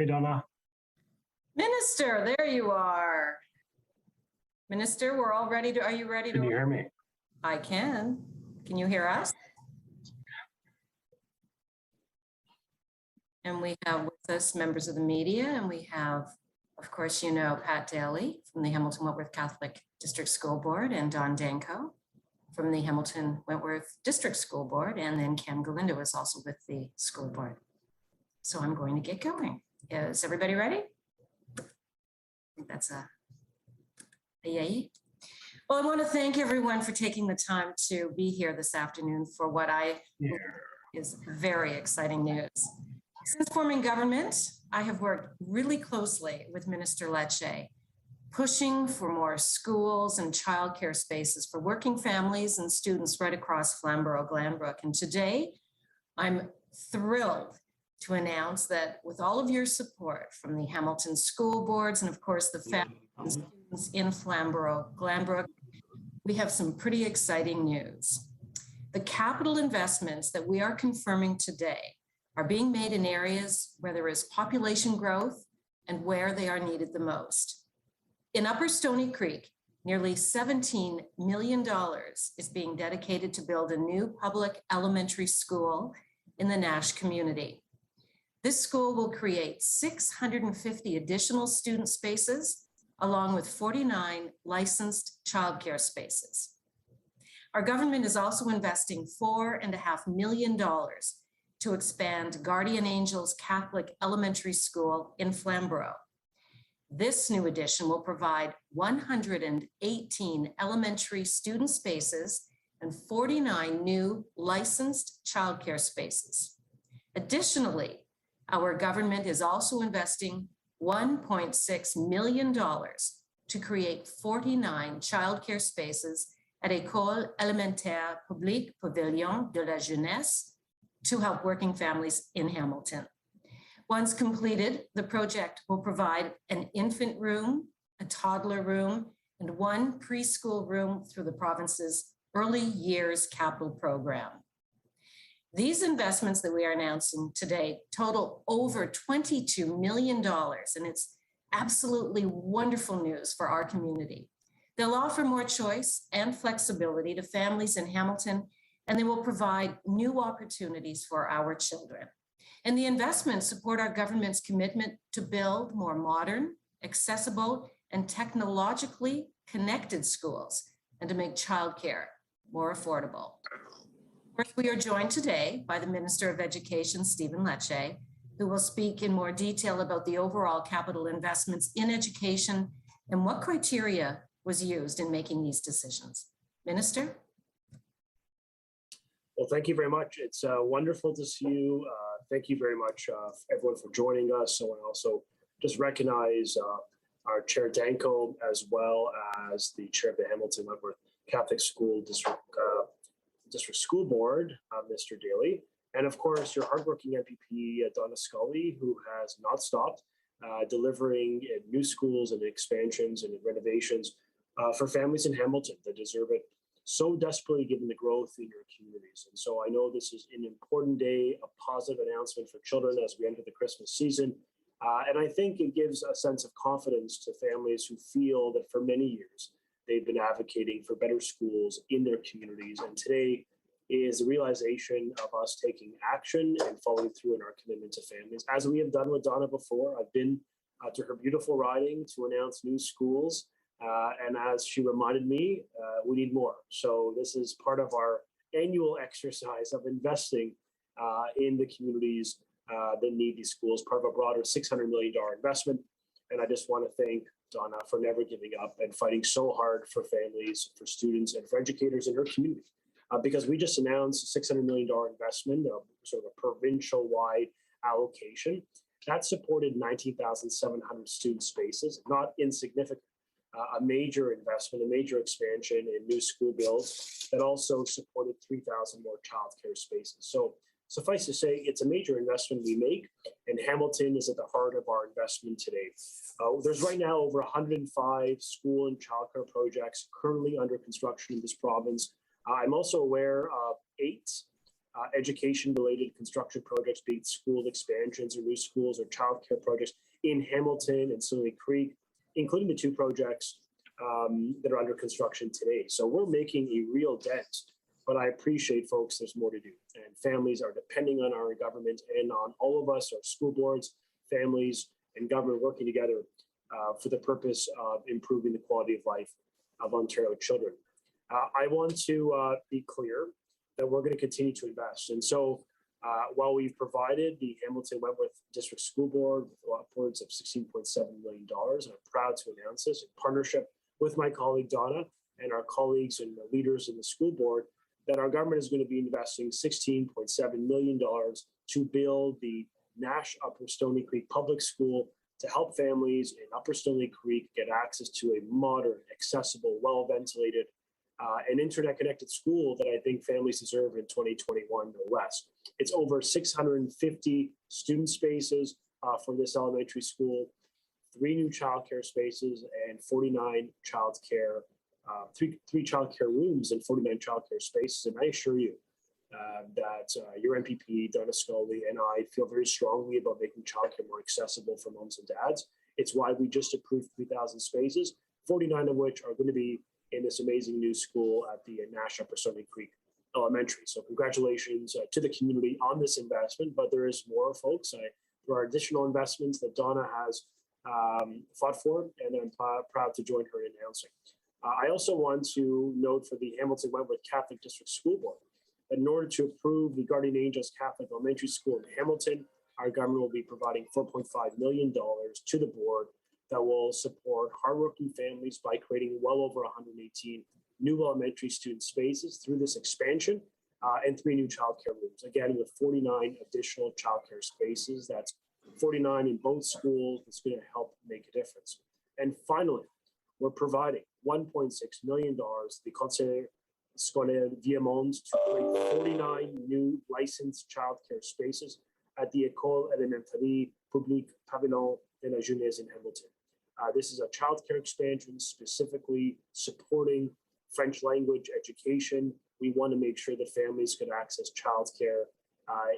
Hey, Donna. Minister, there you are. Minister, we're all ready to, are you ready to? Can you hear me? I can. Can you hear us? And we have with us members of the media, and we have, of course, you know, Pat Daly from the Hamilton Wentworth Catholic District School Board, and Don Danko from the Hamilton Wentworth District School Board, and then Cam Galindo is also with the school board. So I'm going to get going. Is everybody ready? I think that's a yay. Well, I want to thank everyone for taking the time to be here this afternoon for what I believe is very exciting news. Since forming government, I have worked really closely with Minister Lecce, pushing for more schools and childcare spaces for working families and students right across Flamborough-Glanbrook. And today, I'm thrilled to announce that with all of your support from the Hamilton school boards and of course the families and students in Flamborough-Glanbrook, we have some pretty exciting news. The capital investments that we are confirming today are being made in areas where there is population growth and where they are needed the most. In Upper Stony Creek, nearly $17 million is being dedicated to build a new public elementary school in the Nash community. This school will create 650 additional student spaces, along with 49 licensed childcare spaces. Our government is also investing $4.5 million to expand Guardian Angels Catholic Elementary School in Flamborough. This new addition will provide 118 elementary student spaces and 49 new licensed childcare spaces. Additionally, our government is also investing $1.6 million to create 49 childcare spaces at École Élémentaire Publique Pavillon de la Jeunesse to help working families in Hamilton. Once completed, the project will provide an infant room, a toddler room, and one preschool room through the province's Early Years Capital Program. These investments that we are announcing today total over $22 million, and it's absolutely wonderful news for our community. They'll offer more choice and flexibility to families in Hamilton, and they will provide new opportunities for our children. And the investments support our government's commitment to build more modern, accessible, and technologically connected schools, and to make childcare more affordable. We are joined today by the Minister of Education, Stephen Lecce, who will speak in more detail about the overall capital investments in education and what criteria was used in making these decisions. Minister? Well, thank you very much. It's wonderful to see you. Thank you very much, everyone, for joining us. So I also just recognize our Chair Danko, as well as the Chair of the Hamilton Wentworth Catholic School District School Board, Mr. Daly, and of course your hardworking MPP, Donna Skelly, who has not stopped delivering new schools and expansions and renovations for families in Hamilton that deserve it so desperately given the growth in your communities. And so I know this is an important day, a positive announcement for children as we enter the Christmas season. And I think it gives a sense of confidence to families who feel that for many years, they've been advocating for better schools in their communities. And today is the realization of us taking action and following through in our commitment to families. As we have done with Donna before, I've been to her beautiful riding to announce new schools. And as she reminded me, we need more. So this is part of our annual exercise of investing in the communities that need these schools, part of a broader $600 million investment. And I just want to thank Donna for never giving up and fighting so hard for families, for students, and for educators in her community. Because we just announced a $600 million investment, sort of a provincial-wide allocation. That supported 19,700 student spaces, not insignificant. A major investment, a major expansion in new school builds that also supported 3,000 more childcare spaces. So suffice to say, it's a major investment we make, and Hamilton is at the heart of our investment today. There's right now over 105 school and childcare projects currently under construction in this province. I'm also aware of 8 education-related construction projects, be it school expansions or new schools or childcare projects in Hamilton and Stoney Creek, including the two projects that are under construction today. So we're making a real dent, but I appreciate, folks, there's more to do. And families are depending on our government and on all of us, our school boards, families, and government working together for the purpose of improving the quality of life of Ontario children. I want to be clear that we're going to continue to invest. And so while we've provided the Hamilton-Wentworth District School Board with upwards of $16.7 million, and I'm proud to announce this in partnership with my colleague Donna and our colleagues and the leaders in the school board, that our government is going to be investing $16.7 million to build the Nash Upper Stoney Creek Public School to help families in Upper Stoney Creek get access to a modern, accessible, well-ventilated, and internet-connected school that I think families deserve in 2021, no less. It's over 650 student spaces for this elementary school, 3 new childcare spaces, and 49 childcare, three childcare rooms and 49 childcare spaces. And I assure you that your MPP, Donna Skelly, and I feel very strongly about making childcare more accessible for moms and dads. It's why we just approved 3,000 spaces, 49 of which are going to be in this amazing new school at the Nash Upper Stoney Creek Elementary. So congratulations to the community on this investment, but there is more, folks. There are additional investments that Donna has fought for, and I'm proud to join her in announcing. I also want to note for the Hamilton-Wentworth Catholic District School Board that in order to approve the Guardian Angels Catholic Elementary School in Hamilton, our government will be providing $4.5 million to the board that will support hardworking families by creating well over 118 new elementary student spaces through this expansion and 3 new childcare rooms. Again, with 49 additional childcare spaces, that's 49 in both schools. It's going to help make a difference. And finally, we're providing $1.6 million to the Conseil Scolaire Viamonde to create 49 new licensed childcare spaces at the École Élémentaire Publique Pavillon de la Jeunesse in Hamilton. This is a childcare expansion specifically supporting French language education. We want to make sure that families could access childcare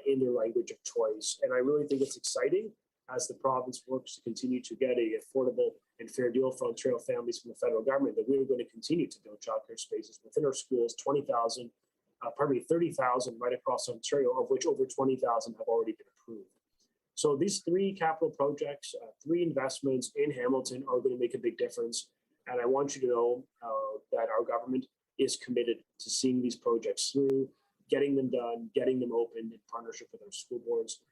in their language of choice. And I really think it's exciting as the province works to continue to get a affordable and fair deal for Ontario families from the federal government, that we're going to continue to build childcare spaces within our schools, 30,000 right across Ontario, of which over 20,000 have already been approved. So these 3 capital projects, 3 investments in Hamilton are going to make a big difference. And I want you to know that our government is committed to seeing these projects through, getting them done, getting them opened in partnership with our school boards.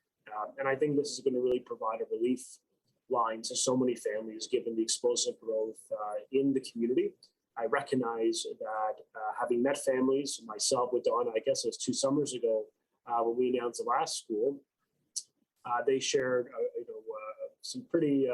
And I think this is going to really provide a relief line to so many families, given the explosive growth in the community. I recognize that having met families, myself with Donna, I guess it was 2 summers ago, when we announced the last school, they shared some pretty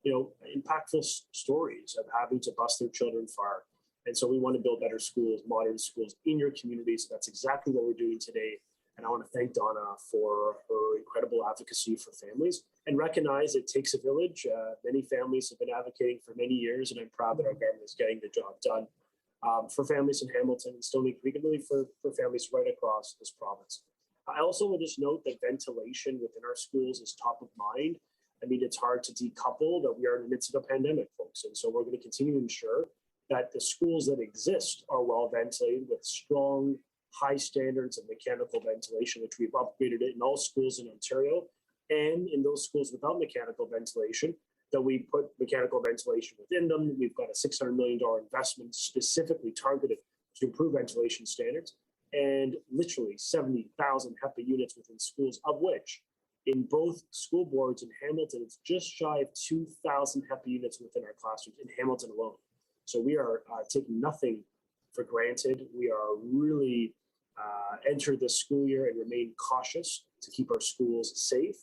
impactful stories of having to bus their children far. And so we want to build better schools, modern schools in your community. So that's exactly what we're doing today. And I want to thank Donna for her incredible advocacy for families and recognize it takes a village. Many families have been advocating for many years, and I'm proud that our government is getting the job done for families in Hamilton and Stoney Creek, and really for families right across this province. I also will just note that ventilation within our schools is top of mind. I mean, it's hard to decouple that we are in the midst of a pandemic, folks. And so we're going to continue to ensure that the schools that exist are well ventilated with strong, high standards of mechanical ventilation, which we've upgraded it in all schools in Ontario. And in those schools without mechanical ventilation, that we put mechanical ventilation within them. We've got a $600 million investment specifically targeted to improve ventilation standards, and literally 70,000 HEPA units within schools, of which in both school boards in Hamilton, it's just shy of 2,000 HEPA units within our classrooms in Hamilton alone. So we are taking nothing for granted. We are really entered this school year and remain cautious to keep our schools safe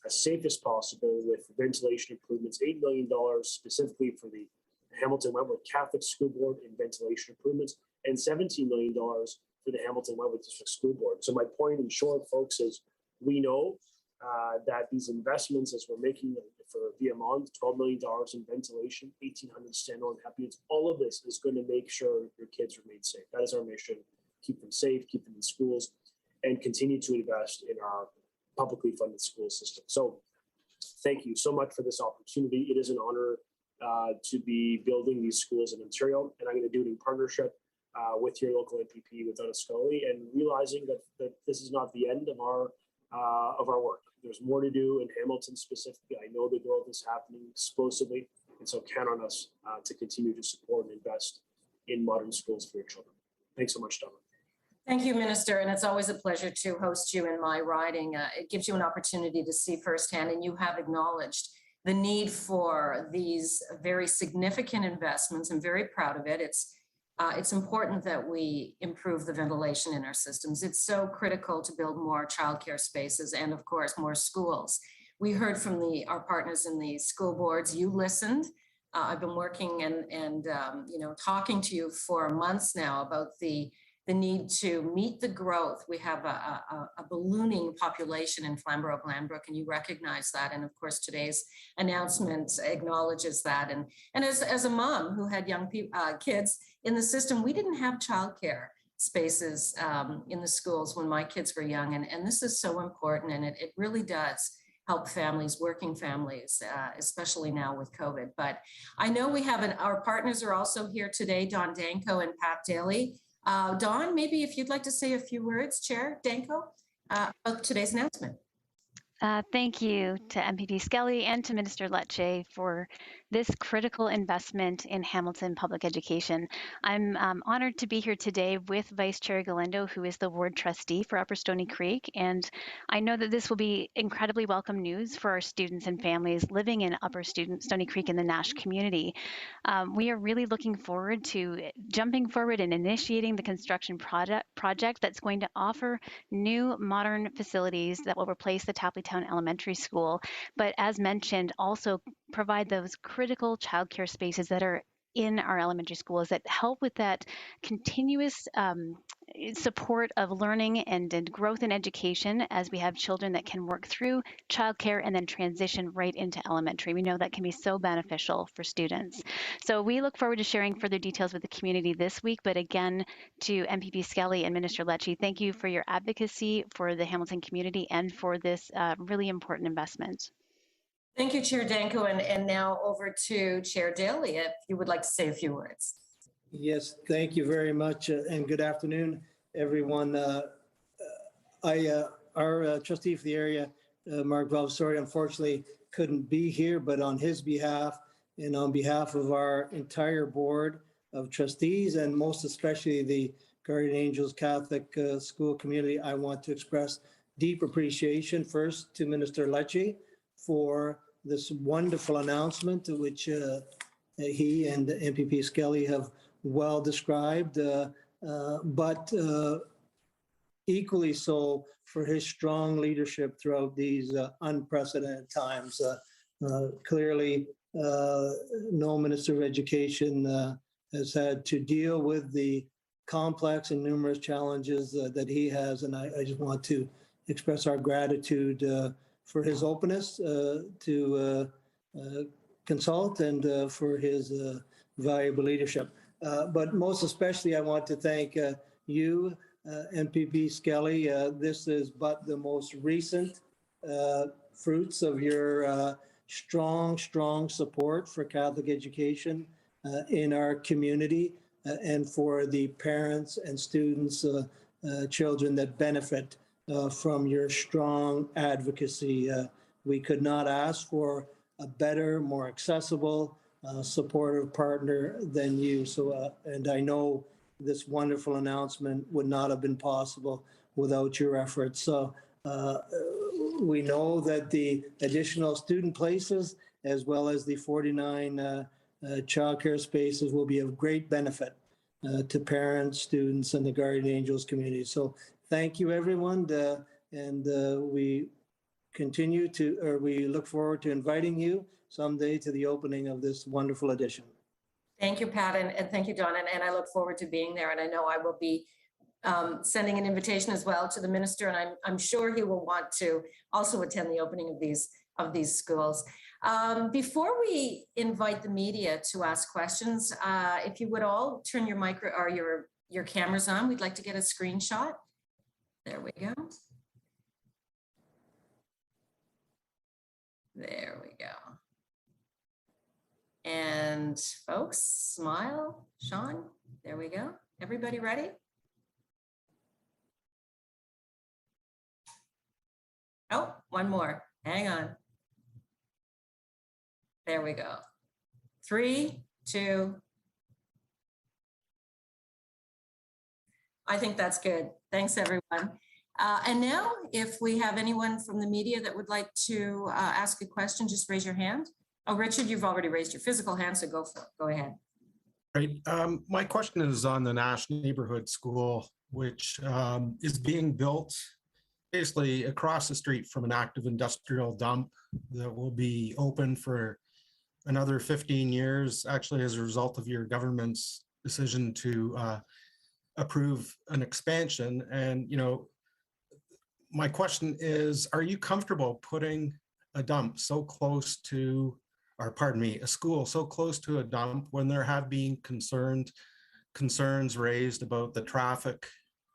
as possible, with ventilation improvements, $8 million specifically for the Hamilton-Wentworth Catholic School Board in ventilation improvements, and $17 million for the Hamilton-Wentworth District School Board. So my point in short, folks, is we know that these investments, as we're making for Viamonde, $12 million in ventilation, 1,800 standalone HEPA units, all of this is going to make sure your kids remain safe. That is our mission. Keep them safe, keep them in schools. and continue to invest in our publicly funded school system. So thank you so much for this opportunity. It is an honor to be building these schools in Ontario, and I'm going to do it in partnership with your local MPP, with Donna Skelly, and realizing that this is not the end of our work. There's more to do in Hamilton specifically. I know the growth is happening explosively, and so count on us to continue to support and invest in modern schools for your children. Thanks so much, Donna. Thank you, Minister, and it's always a pleasure to host you in my riding. It gives you an opportunity to see firsthand, and you have acknowledged the need for these very significant investments. I'm very proud of it. It's important that we improve the ventilation in our systems. It's so critical to build more childcare spaces and, of course, more schools. We heard from our partners in the school boards. You listened. I've been working and talking to you for months now about the need to meet the growth. We have a ballooning population in Flamborough-Glanbrook, and you recognize that. And of course, today's announcement acknowledges that. And as a mom who had young kids in the system, we didn't have childcare spaces in the schools when my kids were young. And this is so important, and it really does help families, working families, especially now with COVID. But I know we have our partners are also here today, Don Danko and Pat Daly. Dawn, maybe if you'd like to say a few words, Chair Danko, about today's announcement. Thank you to MPP Skelly and to Minister Lecce for this critical investment in Hamilton public education. I'm honored to be here today with Vice Chair Galindo, who is the ward trustee for Upper Stony Creek, and I know that this will be incredibly welcome news for our students and families living in Upper Stony Creek in the Nash community. We are really looking forward to jumping forward and initiating the construction project that's going to offer new modern facilities that will replace the Tapleytown Elementary School, but as mentioned, also provide those critical childcare spaces that are in our elementary schools that help with that continuous support of learning and growth in education as we have children that can work through childcare and then transition right into elementary. We know that can be so beneficial for students. So we look forward to sharing further details with the community this week. But again, to MPP Skelly and Minister Lecce, thank you for your advocacy for the Hamilton community and for this really important investment. Thank you, Chair Danko, and now over to Chair Daly, if you would like to say a few words. Yes, thank you very much, and good afternoon, everyone. Our trustee for the area, Mark Valvasori, unfortunately couldn't be here, but on his behalf and on behalf of our entire board of trustees, and most especially the Guardian Angels Catholic School community, I want to express deep appreciation first to Minister Lecce for this wonderful announcement, which he and MPP Skelly have well described, but equally so for his strong leadership throughout these unprecedented times. Clearly, no Minister of Education has had to deal with the complex and numerous challenges that he has, and I just want to express our gratitude for his openness to consult and for his valuable leadership. But most especially, I want to thank you, MPP Skelly. This is but the most recent fruits of your strong support for Catholic education in our community and for the parents and students, children that benefit from your strong advocacy. We could not ask for a better, more accessible, supportive partner than you. So, and I know this wonderful announcement would not have been possible without your efforts. So we know that the additional student places, as well as the 49 childcare spaces, will be of great benefit to parents, students, and the Guardian Angels community. So thank you, everyone, and we look forward to inviting you someday to the opening of this wonderful edition. Thank you, Pat, and thank you, Dawn, and I look forward to being there, and I know I will be sending an invitation as well to the minister, and I'm sure he will want to also attend the opening of these schools. Before we invite the media to ask questions, if you would all turn your your cameras on, we'd like to get a screenshot There we go. There we go. And folks, smile. Sean, there we go. Everybody ready? Oh, one more. Hang on. There we go. 3, 2. I think that's good. Thanks, everyone. And now, if we have anyone from the media that would like to ask a question, just raise your hand. Oh, Richard, you've already raised your physical hand, so go for it. Go ahead. Right. My question is on the Nash Neighborhood School, which is being built basically across the street from an active industrial dump that will be open for another 15 years, actually, as a result of your government's decision to approve an expansion. And, you know, my question is, are you comfortable putting a dump so close to, or pardon me, a school so close to a dump when there have been concerns raised about the traffic,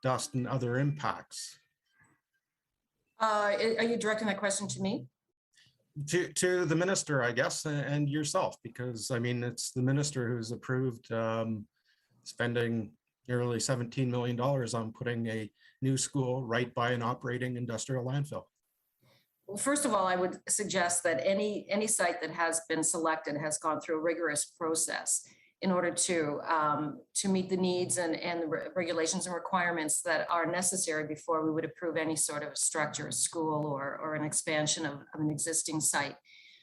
dust, and other impacts? Are you directing that question to me? To the minister, I guess, and yourself, because I mean, it's the minister who's approved spending nearly $17 million on putting a new school right by an operating industrial landfill. Well, first of all, I would suggest that any site that has been selected has gone through a rigorous process in order to meet the needs and the regulations and requirements that are necessary before we would approve any sort of structure, a school or an expansion of an existing site.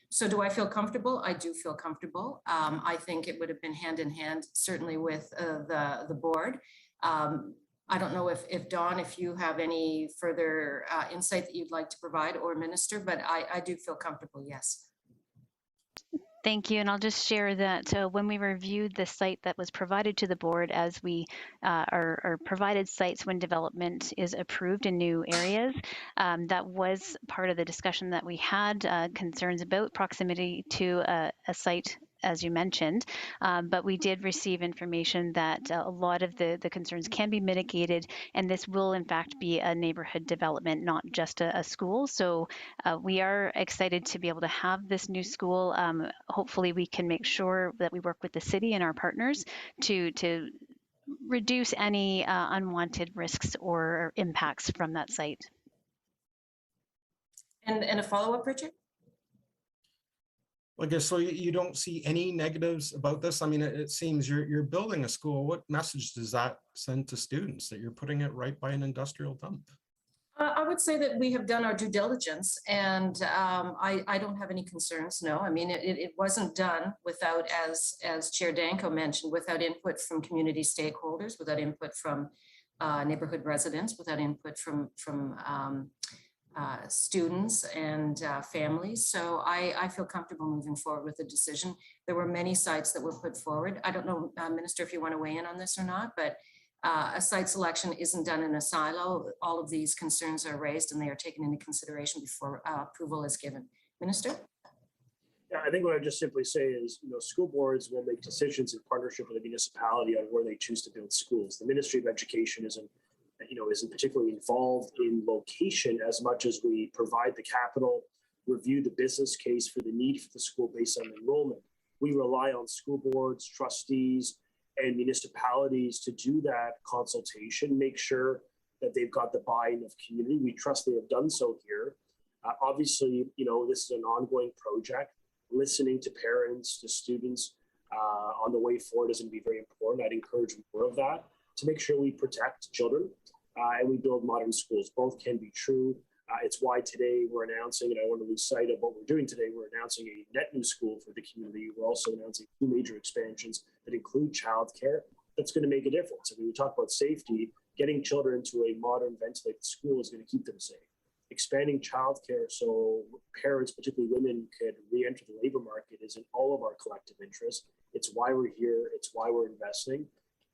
So do I feel comfortable? I do feel comfortable. I think it would have been hand in hand, certainly with the board. I don't know if Dawn, if you have any further insight that you'd like to provide, or Minister, but I do feel comfortable, yes. Thank you. And I'll just share that when we reviewed the site that was provided to the board, as we are provided sites when development is approved in new areas, that was part of the discussion that we had, concerns about proximity to a site, as you mentioned, but we did receive information that a lot of the concerns can be mitigated, and this will in fact be a neighborhood development, not just a school. So we are excited to be able to have this new school. Hopefully we can make sure that we work with the city and our partners to reduce any unwanted risks or impacts from that site. And a follow-up, Richard? I guess so. You don't see any negatives about this. I mean, it seems you're building a school. What message does that send to students that you're putting it right by an industrial dump? I would say that we have done our due diligence, and I don't have any concerns. No, I mean it wasn't done without, as Chair Danko mentioned, without input from community stakeholders, without input from neighborhood residents, without input from students and families. So I feel comfortable moving forward with the decision. There were many sites that were put forward. I don't know, Minister, if you want to weigh in on this or not, but a site selection isn't done in a silo. All of these concerns are raised and they are taken into consideration before approval is given. Minister? Yeah, I think what I just simply say is, school boards will make decisions in partnership with the municipality on where they choose to build schools. The Ministry of Education isn't particularly involved in location as much as we provide the capital, review the business case for the need for the school based on enrollment. We rely on school boards, trustees, and municipalities to do that consultation, make sure that they've got the buy-in of community. We trust they have done so here. Obviously, this is an ongoing project. Listening to parents, to students on the way forward is going to be very important. I'd encourage more of that to make sure we protect children and we build modern schools. Both can be true. It's why today we're announcing, and I want to lose sight of what we're doing today, we're announcing a net new school for the community. We're also announcing 2 major expansions that include childcare. That's going to make a difference. And when we talk about safety, getting children to a modern ventilated school is going to keep them safe. Expanding childcare so parents, particularly women, could re-enter the labor market is in all of our collective interest. It's why we're here. It's why we're investing.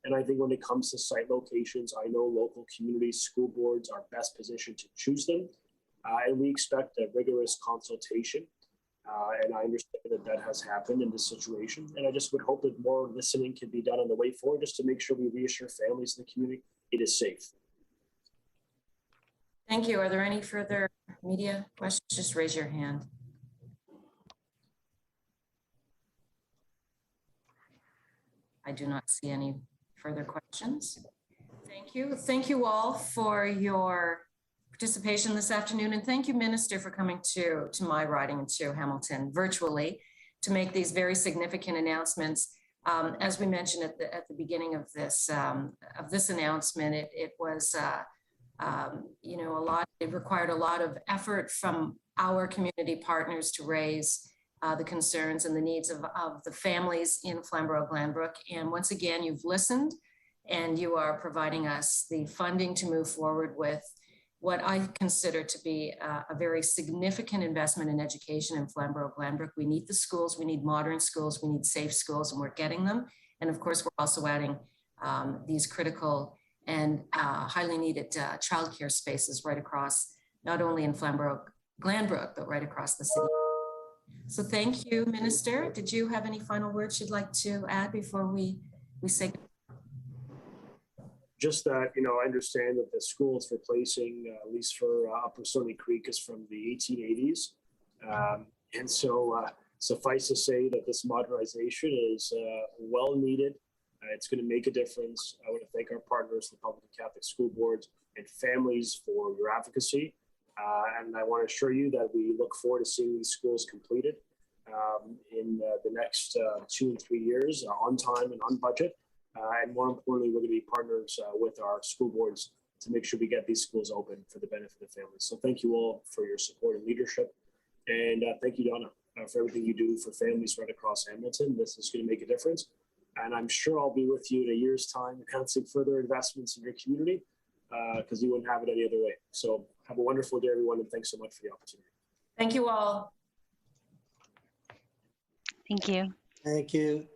And I think when it comes to site locations, I know local communities, school boards are best positioned to choose them. And we expect a rigorous consultation. And I understand that has happened in this situation. And I just would hope that more listening can be done on the way forward, just to make sure we reassure families in the community it is safe. Thank you. Are there any further media questions? Just raise your hand. I do not see any further questions. Thank you. Thank you all for your participation this afternoon. And thank you, Minister, for coming to my riding and to Hamilton virtually to make these very significant announcements. As we mentioned at the beginning of this announcement, it was it required a lot of effort from our community partners to raise the concerns and the needs of the families in Flamborough-Glanbrook. And once again, you've listened and you are providing us the funding to move forward with what I consider to be a very significant investment in education in Flamborough-Glanbrook. We need the schools, we need modern schools, we need safe schools, and we're getting them. And of course, we're also adding these critical and highly needed childcare spaces right across, not only in Flamborough-Glanbrook, but right across the city. So thank you, Minister. Did you have any final words you'd like to add before we say goodbye? Just that, I understand that the school it's replacing, at least for Upper Stony Creek, is from the 1880s. And so suffice to say that this modernization is well needed. It's going to make a difference. I want to thank our partners, the Public and Catholic School Boards and families, for your advocacy. And I want to assure you that we look forward to seeing these schools completed in the next 2 and 3 years on time and on budget. And more importantly, we're going to be partners with our school boards to make sure we get these schools open for the benefit of families. So thank you all for your support and leadership. And thank you, Donna, for everything you do for families right across Hamilton. This is going to make a difference. And I'm sure I'll be with you in a year's time announcing further investments in your community because you wouldn't have it any other way. So have a wonderful day, everyone, and thanks so much for the opportunity. Thank you all. Thank you. Thank you.